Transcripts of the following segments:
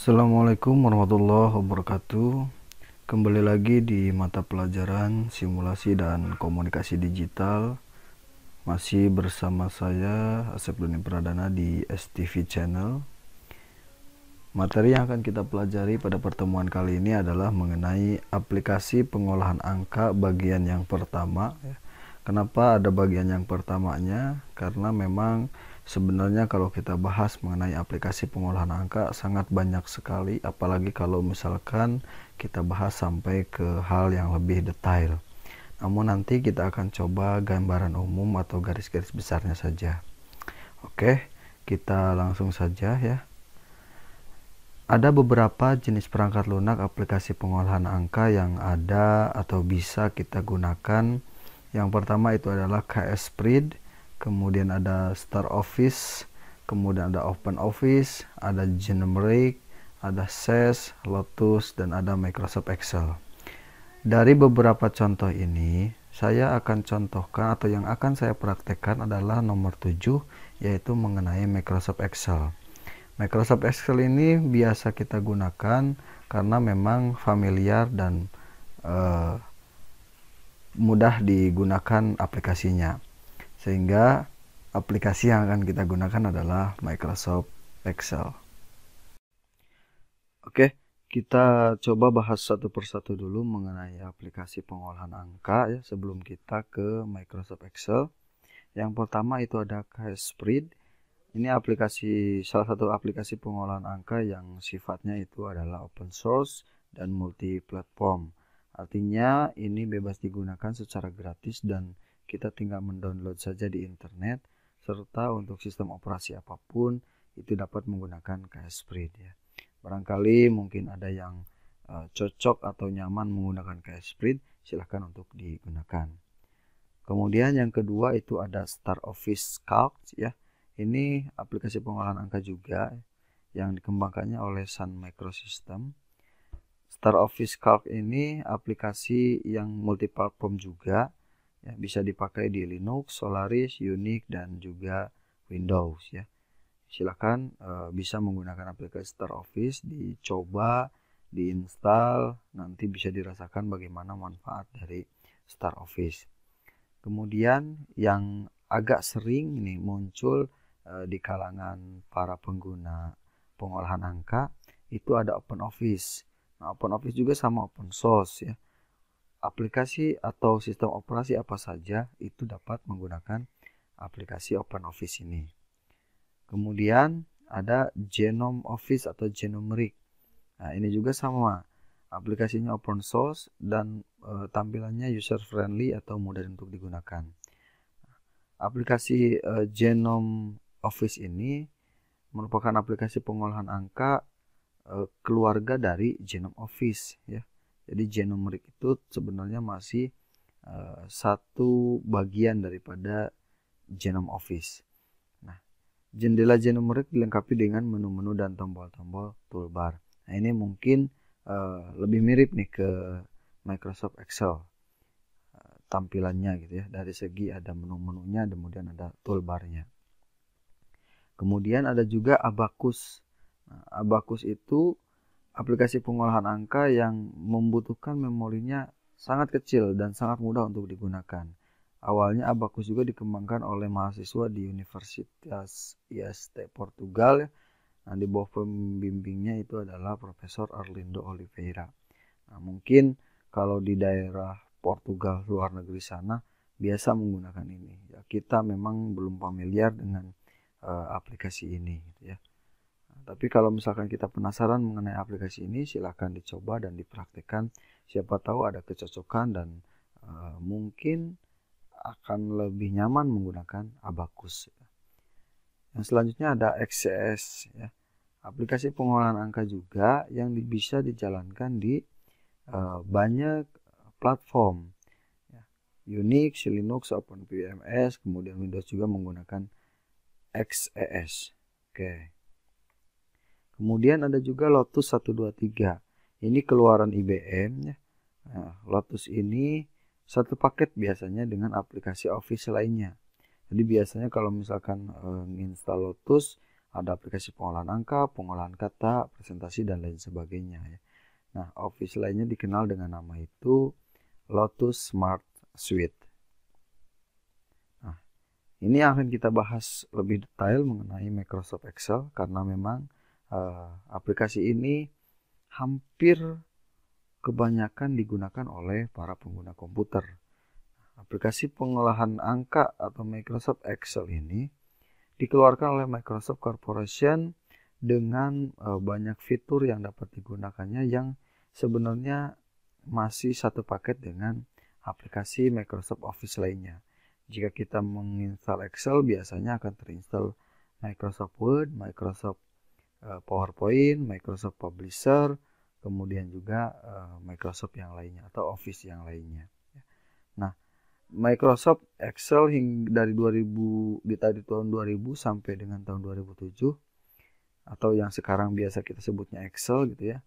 Assalamualaikum warahmatullahi wabarakatuh. Kembali lagi di mata pelajaran simulasi dan komunikasi digital. Masih bersama saya Asep Doni Pradana di STV Channel. Materi yang akan kita pelajari pada pertemuan kali ini adalah mengenai aplikasi pengolahan angka bagian yang pertama. Kenapa ada bagian yang pertamanya? Karena memang sebenarnya kalau kita bahas mengenai aplikasi pengolahan angka sangat banyak sekali, apalagi kalau misalkan kita bahas sampai ke hal yang lebih detail. Namun nanti kita akan coba gambaran umum atau garis-garis besarnya saja. Oke, kita langsung saja ya. Ada beberapa jenis perangkat lunak aplikasi pengolahan angka yang ada atau bisa kita gunakan. Yang pertama itu adalah KSPRID, kemudian ada StarOffice, kemudian ada OpenOffice, ada Genumeric, ada SES, Lotus, dan ada Microsoft Excel. Dari beberapa contoh ini, saya akan contohkan atau yang akan saya praktekkan adalah nomor 7, yaitu mengenai Microsoft Excel. Microsoft Excel ini biasa kita gunakan karena memang familiar dan mudah digunakan aplikasinya, sehingga aplikasi yang akan kita gunakan adalah Microsoft Excel. Oke, kita coba bahas satu persatu dulu mengenai aplikasi pengolahan angka ya sebelum kita ke Microsoft Excel. Yang pertama itu ada KSPRID. Ini salah satu aplikasi pengolahan angka yang sifatnya itu adalah open source dan multi platform. Artinya ini bebas digunakan secara gratis dan kita tinggal mendownload saja di internet, serta untuk sistem operasi apapun itu dapat menggunakan KSPRID ya. Barangkali mungkin ada yang cocok atau nyaman menggunakan KSPRID, silahkan untuk digunakan. Kemudian yang kedua itu ada StarOffice Calc ya. Ini aplikasi pengolahan angka juga yang dikembangkannya oleh Sun Microsystem. StarOffice Calc ini aplikasi yang multiplatform juga ya, bisa dipakai di Linux, Solaris, Unix, dan juga Windows ya. Silakan bisa menggunakan aplikasi StarOffice, dicoba, diinstal, nanti bisa dirasakan bagaimana manfaat dari StarOffice. Kemudian yang agak sering ini muncul di kalangan para pengguna pengolahan angka itu ada OpenOffice. Nah, OpenOffice juga sama open source ya. Aplikasi atau sistem operasi apa saja itu dapat menggunakan aplikasi OpenOffice ini. Kemudian ada Genome Office atau Genumeric. Nah, ini juga sama. Aplikasinya open source dan tampilannya user friendly atau mudah untuk digunakan. Aplikasi Genome Office ini merupakan aplikasi pengolahan angka keluarga dari Genome Office ya. Jadi Genumeric itu sebenarnya masih satu bagian daripada Genome Office. Nah, jendela Genumeric dilengkapi dengan menu-menu dan tombol-tombol toolbar. Nah, ini mungkin lebih mirip nih ke Microsoft Excel tampilannya gitu ya. Dari segi ada menu-menunya, kemudian ada toolbarnya. Kemudian ada juga Abacus. Nah, Abacus itu aplikasi pengolahan angka yang membutuhkan memorinya sangat kecil dan sangat mudah untuk digunakan. Awalnya Abacus juga dikembangkan oleh mahasiswa di Universitas IST Portugal. Nah, di bawah pembimbingnya itu adalah Profesor Arlindo Oliveira. Nah, mungkin kalau di daerah Portugal luar negeri sana biasa menggunakan ini. Ya, kita memang belum familiar dengan aplikasi ini gitu ya. Tapi kalau misalkan kita penasaran mengenai aplikasi ini, silahkan dicoba dan dipraktikkan. Siapa tahu ada kecocokan dan mungkin akan lebih nyaman menggunakan Abacus. Yang selanjutnya ada XCS ya. Aplikasi pengolahan angka juga yang bisa dijalankan di banyak platform. Ya. Unix, Linux, OpenVMS, kemudian Windows juga menggunakan XES. Oke. Kemudian ada juga Lotus 123. Ini keluaran IBM ya. Nah, Lotus ini satu paket biasanya dengan aplikasi Office lainnya. Jadi biasanya kalau misalkan menginstal Lotus Ada aplikasi pengolahan angka, pengolahan kata, presentasi, dan lain sebagainya ya. Nah, Office lainnya dikenal dengan nama itu Lotus Smart Suite. Nah, ini akan kita bahas lebih detail mengenai Microsoft Excel karena memang aplikasi ini hampir kebanyakan digunakan oleh para pengguna komputer. Aplikasi pengolahan angka atau Microsoft Excel ini dikeluarkan oleh Microsoft Corporation dengan banyak fitur yang dapat digunakannya yang sebenarnya masih satu paket dengan aplikasi Microsoft Office lainnya. Jika kita menginstal Excel, biasanya akan terinstall Microsoft Word, Microsoft PowerPoint, Microsoft Publisher, kemudian juga Microsoft yang lainnya atau Office yang lainnya. Nah, Microsoft Excel hingga dari tahun 2000 sampai dengan tahun 2007 atau yang sekarang biasa kita sebutnya Excel gitu ya.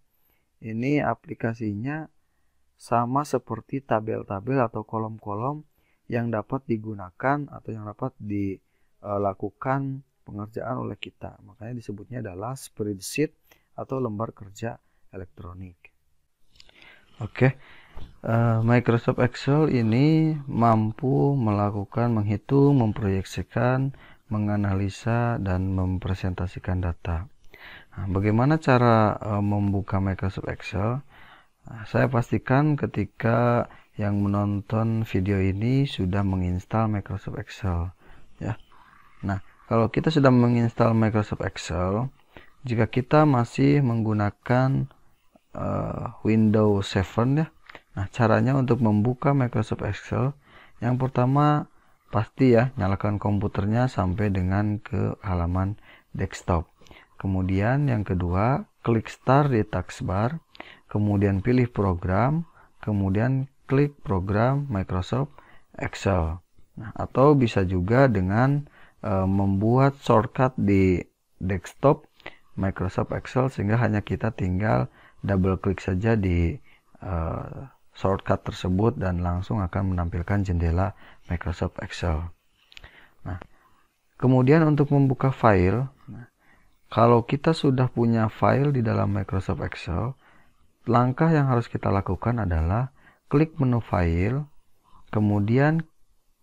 Ini aplikasinya sama seperti tabel-tabel atau kolom-kolom yang dapat digunakan atau yang dapat dilakukan pengerjaan oleh kita. Makanya disebutnya adalah spreadsheet atau lembar kerja elektronik. Oke. Microsoft Excel ini mampu melakukan menghitung, memproyeksikan, menganalisa, dan mempresentasikan data. Nah, bagaimana cara membuka Microsoft Excel? Nah, saya pastikan ketika yang menonton video ini sudah menginstal Microsoft Excel, ya. Nah, kalau kita sudah menginstal Microsoft Excel, jika kita masih menggunakan Windows 7 ya. Nah, caranya untuk membuka Microsoft Excel, yang pertama pasti ya nyalakan komputernya sampai dengan ke halaman desktop. Kemudian yang kedua, klik Start di taskbar, kemudian pilih program, kemudian klik program Microsoft Excel. Nah, atau bisa juga dengan membuat shortcut di desktop Microsoft Excel sehingga hanya kita tinggal double klik saja di shortcut tersebut dan langsung akan menampilkan jendela Microsoft Excel. Nah, kemudian untuk membuka file, kalau kita sudah punya file di dalam Microsoft Excel, langkah yang harus kita lakukan adalah klik menu file, kemudian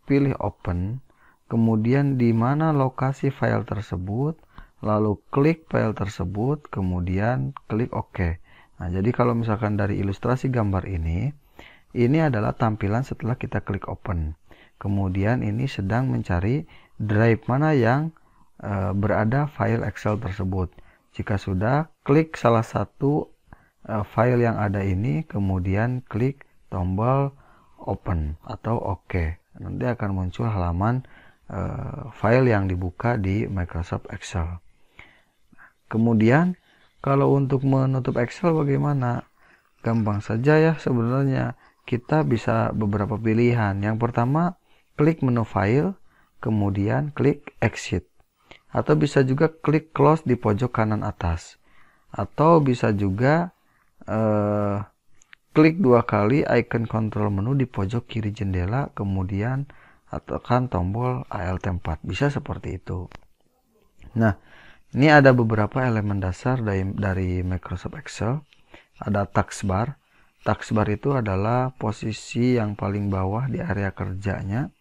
pilih open, kemudian di mana lokasi file tersebut, lalu klik file tersebut, kemudian klik OK. Nah, jadi kalau misalkan dari ilustrasi gambar ini adalah tampilan setelah kita klik open. Kemudian ini sedang mencari drive mana yang berada file Excel tersebut. Jika sudah, klik salah satu file yang ada ini, kemudian klik tombol open atau OK. Nanti akan muncul halaman file yang dibuka di Microsoft Excel. Kemudian kalau untuk menutup Excel bagaimana? Gampang saja ya sebenarnya. Kita bisa beberapa pilihan. Yang pertama, klik menu file, kemudian klik exit. Atau bisa juga klik close di pojok kanan atas. Atau bisa juga klik dua kali icon control menu di pojok kiri jendela, kemudian tekan tombol Alt 4. Bisa seperti itu. Nah, ini ada beberapa elemen dasar dari Microsoft Excel. Ada taskbar. Taskbar itu adalah posisi yang paling bawah di area kerjanya.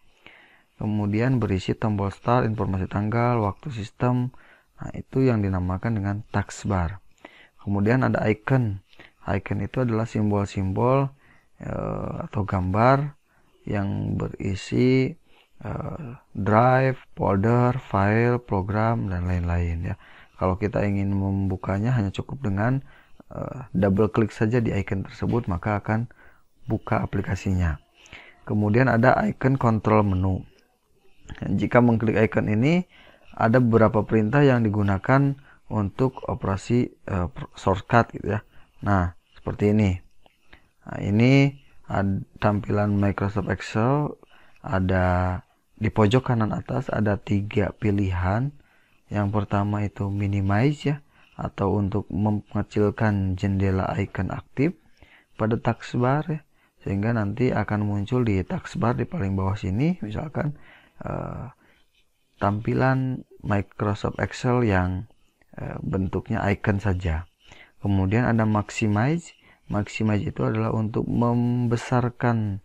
Kemudian berisi tombol start, informasi tanggal, waktu sistem. Nah, itu yang dinamakan dengan taskbar. Kemudian ada icon. Icon itu adalah simbol-simbol atau gambar yang berisi drive, folder, file, program, dan lain-lain ya. Kalau kita ingin membukanya hanya cukup dengan double klik saja di icon tersebut, maka akan buka aplikasinya. Kemudian ada icon control menu. Jika mengklik icon ini, ada beberapa perintah yang digunakan untuk operasi shortcut gitu ya. Nah, seperti ini. Nah, ini tampilan Microsoft Excel. Ada di pojok kanan atas ada 3 pilihan. Yang pertama itu minimize ya, atau untuk mengecilkan jendela icon aktif pada taskbar ya, sehingga nanti akan muncul di taskbar di paling bawah sini misalkan tampilan Microsoft Excel yang bentuknya icon saja. Kemudian ada maximize. Maximize itu adalah untuk membesarkan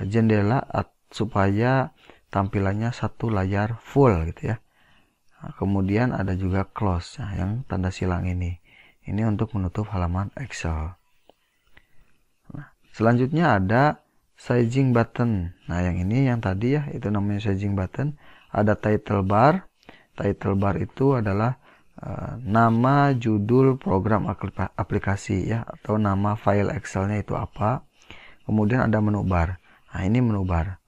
jendela supaya tampilannya satu layar full gitu ya. Nah, kemudian ada juga close, nah, yang tanda silang ini untuk menutup halaman Excel. Nah, selanjutnya ada sizing button. Nah, yang ini yang tadi ya, itu namanya sizing button. Ada title bar. Title bar itu adalah nama judul program aplikasi ya, atau nama file Excelnya itu apa. Kemudian ada menu bar. Nah, ini menu bar.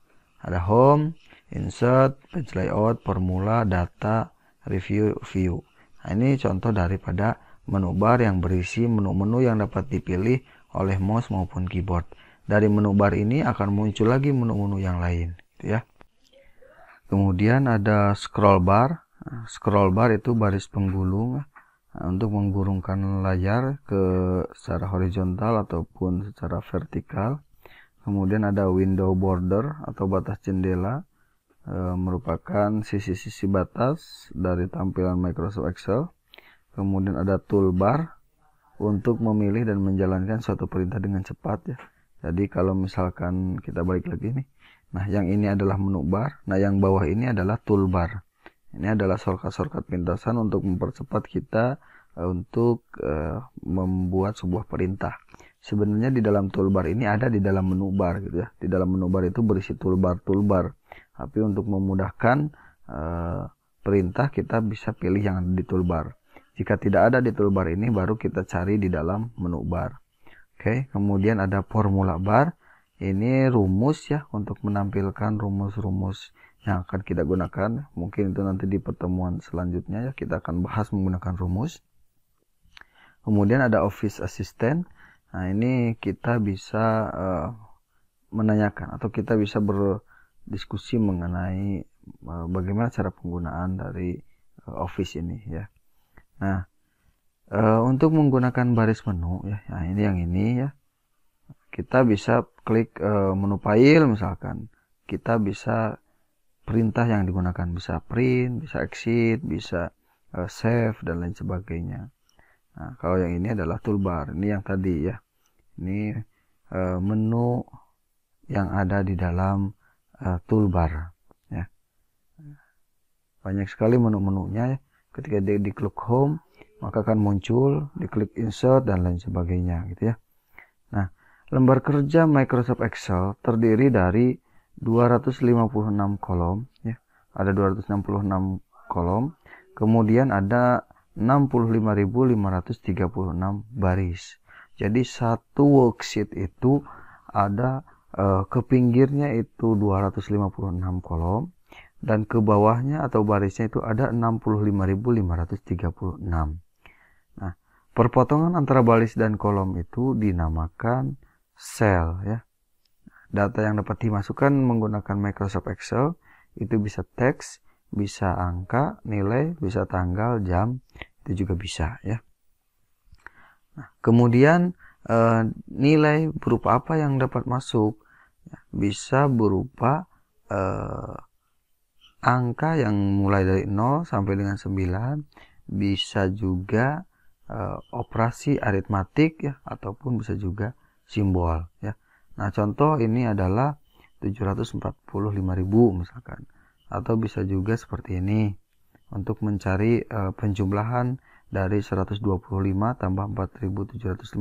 Ada home, insert, page layout, formula, data, review, view. Nah, ini contoh daripada menu bar yang berisi menu-menu yang dapat dipilih oleh mouse maupun keyboard. Dari menu bar ini akan muncul lagi menu-menu yang lain, gitu ya. Kemudian ada scroll bar. Scroll bar itu baris penggulung untuk menggulungkan layar ke secara horizontal ataupun secara vertikal. Kemudian ada window border atau batas jendela, merupakan sisi-sisi batas dari tampilan Microsoft Excel. Kemudian ada toolbar untuk memilih dan menjalankan suatu perintah dengan cepat ya. Jadi kalau misalkan kita balik lagi nih, nah yang ini adalah menu bar, nah yang bawah ini adalah toolbar. Ini adalah shortcut pintasan untuk mempercepat kita untuk membuat sebuah perintah. Sebenarnya di dalam toolbar ini ada di dalam menu bar gitu ya. Di dalam menu bar itu berisi toolbar. Tapi untuk memudahkan perintah kita bisa pilih yang ada di toolbar. Jika tidak ada di toolbar ini baru kita cari di dalam menu bar. Oke, kemudian ada formula bar. Ini rumus ya, untuk menampilkan rumus-rumus yang akan kita gunakan. Mungkin itu nanti di pertemuan selanjutnya ya, kita akan bahas menggunakan rumus. Kemudian ada Office Assistant. Nah, ini kita bisa menanyakan atau kita bisa berdiskusi mengenai bagaimana cara penggunaan dari Office ini ya. Nah, untuk menggunakan baris menu ya, nah ini yang ini ya. Kita bisa klik menu file misalkan. Kita bisa perintah yang digunakan, bisa print, bisa exit, bisa save dan lain sebagainya. Nah, kalau yang ini adalah toolbar. Ini yang tadi ya. Ini menu yang ada di dalam toolbar ya. Banyak sekali menu-menunya ya. Ketika diklik home, maka akan muncul, diklik insert dan lain sebagainya gitu ya. Nah, lembar kerja Microsoft Excel terdiri dari 256 kolom ya. Ada 266 kolom. Kemudian ada 65.536 baris. Jadi satu worksheet itu ada ke pinggirnya itu 256 kolom dan ke bawahnya atau barisnya itu ada 65.536. Nah, perpotongan antara baris dan kolom itu dinamakan sel ya. Data yang dapat dimasukkan menggunakan Microsoft Excel itu bisa teks, bisa angka, nilai, bisa tanggal, jam, itu juga bisa ya. Nah, kemudian nilai berupa apa yang dapat masuk? Bisa berupa angka yang mulai dari 0 sampai dengan 9, bisa juga operasi aritmatik ya, ataupun bisa juga simbol ya. Nah, contoh ini adalah 745.000 misalkan. Atau bisa juga seperti ini. Untuk mencari penjumlahan dari 125 tambah 4.750,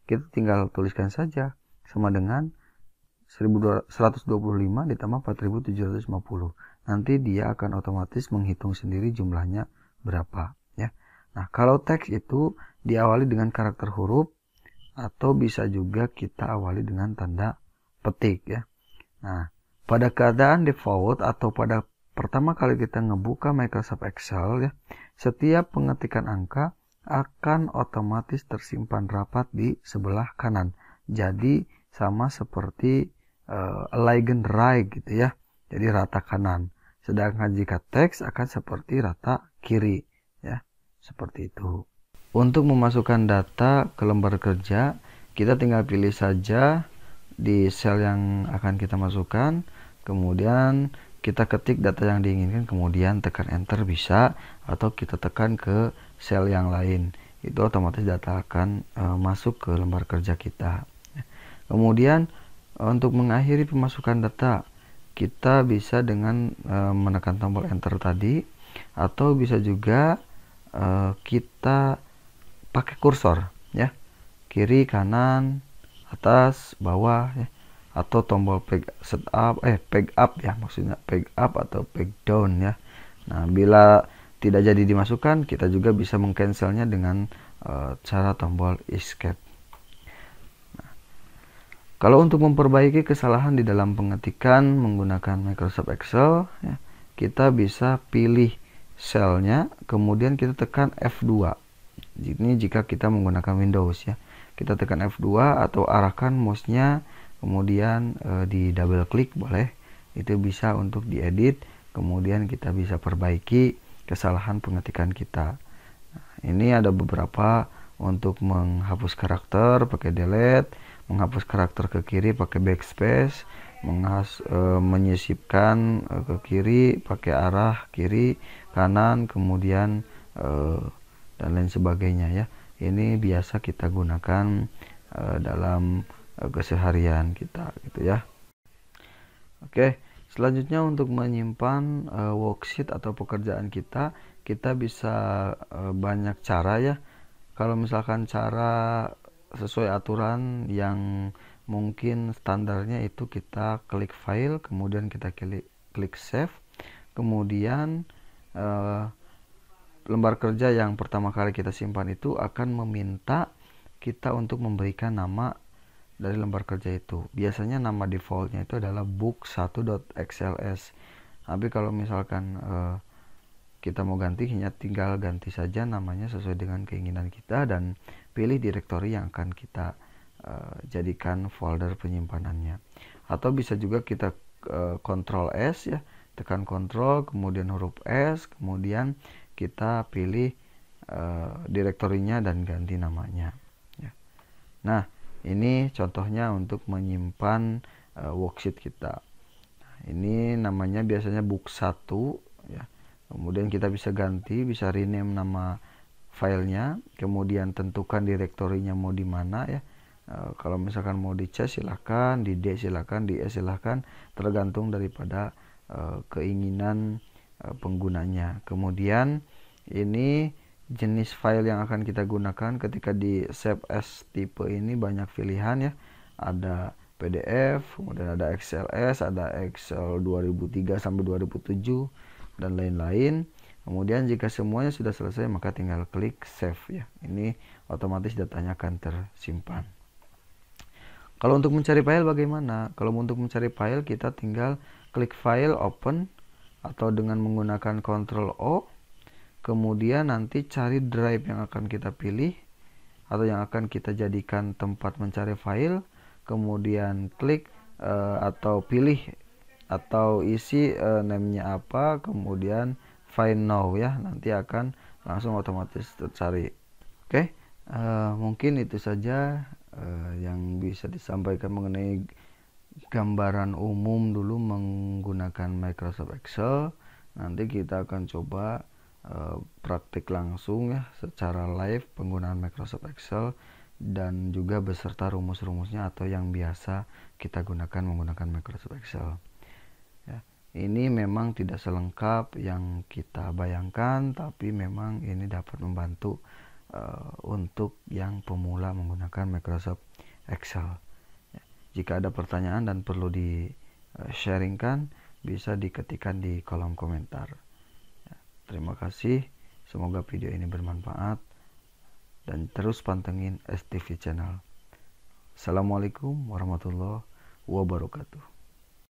kita tinggal tuliskan saja sama dengan 125 ditambah 4.750. Nanti dia akan otomatis menghitung sendiri jumlahnya berapa ya. Nah, kalau teks itu diawali dengan karakter huruf atau bisa juga kita awali dengan tanda petik ya. Nah, pada keadaan default atau pada pertama kali kita ngebuka Microsoft Excel ya, setiap pengetikan angka akan otomatis tersimpan rapat di sebelah kanan. Jadi sama seperti align right gitu ya. Jadi rata kanan. Sedangkan jika teks akan seperti rata kiri ya. Seperti itu. Untuk memasukkan data ke lembar kerja, kita tinggal pilih saja di sel yang akan kita masukkan, kemudian kita ketik data yang diinginkan, kemudian tekan enter bisa, atau kita tekan ke sel yang lain, itu otomatis data akan masuk ke lembar kerja kita. Kemudian untuk mengakhiri pemasukan data, kita bisa dengan menekan tombol enter tadi, atau bisa juga kita pakai kursor ya, kiri kanan atas bawah ya, atau tombol peg up ya, maksudnya peg up atau peg down ya. Nah, bila tidak jadi dimasukkan, kita juga bisa mengcancelnya dengan cara tombol escape. Nah, kalau untuk memperbaiki kesalahan di dalam pengetikan menggunakan Microsoft Excel ya, kita bisa pilih selnya, kemudian kita tekan F2. Ini jika kita menggunakan Windows ya, kita tekan F2 atau arahkan mouse-nya, kemudian di double klik boleh, itu bisa untuk diedit, kemudian kita bisa perbaiki kesalahan pengetikan kita. Nah, ini ada beberapa untuk menghapus karakter pakai delete, menghapus karakter ke kiri pakai backspace, menyisipkan ke kiri pakai arah kiri kanan, kemudian dan lain sebagainya ya. Ini biasa kita gunakan dalam keseharian kita gitu ya. Oke, selanjutnya untuk menyimpan worksheet atau pekerjaan kita bisa banyak cara ya. Kalau misalkan cara sesuai aturan yang mungkin standarnya itu kita klik file, kemudian kita klik save, kemudian lembar kerja yang pertama kali kita simpan itu akan meminta kita untuk memberikan nama dari lembar kerja itu. Biasanya nama defaultnya itu adalah book1.xls. Tapi kalau misalkan kita mau ganti, hanya tinggal ganti saja namanya sesuai dengan keinginan kita dan pilih direktori yang akan kita jadikan folder penyimpanannya. Atau bisa juga kita Ctrl S ya, tekan Ctrl kemudian huruf S, kemudian kita pilih direktorinya dan ganti namanya ya. Nah, ini contohnya untuk menyimpan worksheet kita. Nah, ini namanya biasanya book1 ya. Kemudian kita bisa ganti, bisa rename nama filenya, kemudian tentukan direktorinya mau di mana ya. Kalau misalkan mau di C silahkan, di D silahkan, di E silahkan, tergantung daripada keinginan penggunanya. Kemudian ini jenis file yang akan kita gunakan ketika di save as tipe ini banyak pilihan ya. Ada PDF, kemudian ada XLS, ada Excel 2003 sampai 2007 dan lain-lain. Kemudian jika semuanya sudah selesai, maka tinggal klik save ya. Ini otomatis datanya akan tersimpan. Kalau untuk mencari file bagaimana? Kalau untuk mencari file kita tinggal klik file, open, atau dengan menggunakan Ctrl O, kemudian nanti cari drive yang akan kita pilih atau yang akan kita jadikan tempat mencari file, kemudian klik atau pilih atau isi name-nya apa, kemudian find now ya, nanti akan langsung otomatis tercari. Oke, mungkin itu saja yang bisa disampaikan mengenai gambaran umum dulu menggunakan Microsoft Excel. Nanti kita akan coba praktik langsung ya, secara live penggunaan Microsoft Excel dan juga beserta rumus-rumusnya atau yang biasa kita gunakan menggunakan Microsoft Excel ya. Ini memang tidak selengkap yang kita bayangkan, tapi memang ini dapat membantu untuk yang pemula menggunakan Microsoft Excel ya. Jika ada pertanyaan dan perlu di sharingkan, bisa diketikkan di kolom komentar. Terima kasih, semoga video ini bermanfaat dan terus pantengin STV Channel. Assalamualaikum warahmatullahi wabarakatuh.